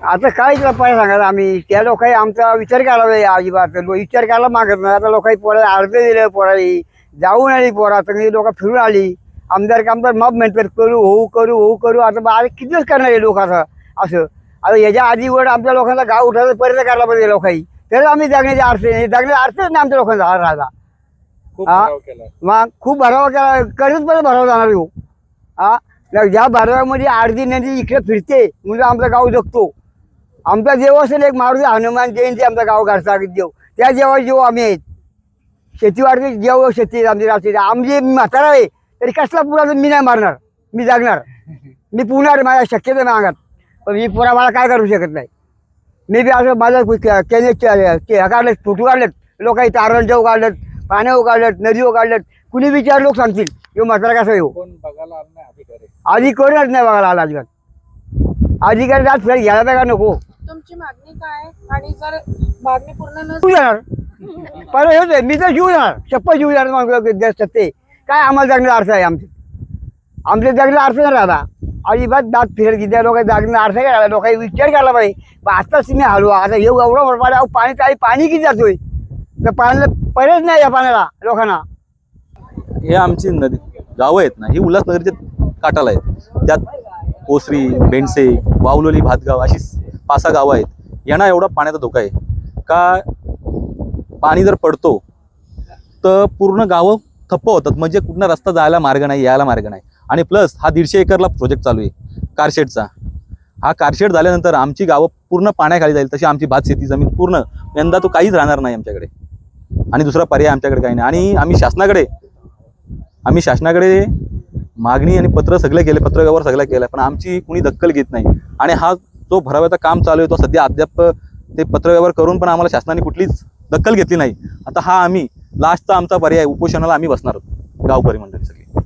आता काय तुला पाहिजे सांगायला आम्ही त्या लोकांनी आमचा विचार केला नाही अजिबात विचार करायला मागत नाही. आता लोकांनी पोराला अर्ज दिले पोराली जाऊन आली पोरा सगळी लोक फिरून आली आमदार मग म्हणतात करू आता अरे किती दिवस करणार हे लोक असं आता याच्या आधी वर आमच्या लोकांना गाव उठायचा पर्यंत करायला पाहिजे लोकांनी तर आम्ही जगण्याचे आरसे नाही जगण्याचा अर्थच नाही आमच्या लोकांचा राहिला. मग खूप भरावा केला करत पण भरावा जाणार हो. ज्या भराव्यामध्ये अर्धी नदी इकडे फिरते म्हणजे आमचं गाव जगतो. आमचा देव असेल एक मारुती हनुमान जयंती आमचा गाव घरचा देव त्या देवा जेव आम्ही आहेत शेतीवाडीचे जेव शेती आमची रात्री आमची म्हातारा आहे तरी कसला पुरा मी नाही मारणार मी जागणार मी पुणार माझ्या शक्यता मागत पण मी पुरा मला काय करू शकत नाही. मी बी असं माझं काढलेत फोटो काढलेत लोकांनी तारण जेव काढलेत पाण्यावर काढलेत नदीवर काढलेत कुणी बी चार लोक सांगतील येऊ म्हातारा कसं येऊ अधिकारीच नाही बघायला आला अजिबात अधिकारी आज फिरायला घ्यायला पाहिजे नको. तुमची मागणी काय आणि जर मागणी पूर्ण न जाणार परत होते मी तर जीव जाणार शप्पथ जीव जाणार सत्ते काय आम्हाला जगण्याचा अर्थ आहे आमचे जगण्याचा अर्थ नाही राहता अजिबात दात फिरत किती लोक जगण्याचा अर्थ काय राहिला लोकांनी विचार केला पाहिजे आताच तुम्ही हलवा आता येऊ एवढं पाणी पाणी काही पाणी किती जातोय तर पाण्याला पर्यायच नाही या पाण्याला लोकांना. हे आमची नदी गावं आहेत ना ही उल्हासनगरच्या काठाला आहेत त्यात कोसरी बेंडसे वावलोली भातगाव अशी 5-6 गावं आहेत. यांना एवढा पाण्याचा धोका आहे का पाणी जर पडतो तर पूर्ण गावं ठप्प होतात म्हणजे कुठनं रस्ता जायला मार्ग नाही यायला मार्ग नाही. आणि प्लस हा 150 एकरला प्रोजेक्ट चालू आहे कारशेडचा. हा कारशेड झाल्यानंतर आमची गावं पूर्ण पाण्याखाली जाईल तशी आमची भात शेती जमीन पूर्ण यंदा तो काहीच राहणार नाही आमच्याकडे आणि दुसरा पर्याय आमच्याकडे काही नाही. आणि आम्ही शासनाकडे मागणी आणि पत्र सगळे केले पत्रव्यवहार सगळं केलं पण आमची कुणी दखल घेत नाही. आणि हा जो भराव्याचा काम चालू आहे तो सध्या अद्याप ते पत्रव्यवहार करून पण आम्हाला शासनाने कुठलीच दखल घेतली नाही. आता हा आम्ही लास्टचा आमचा पर्याय उपोषणाला आम्ही बसणार आहोत गावकरी मंडळी सगळी.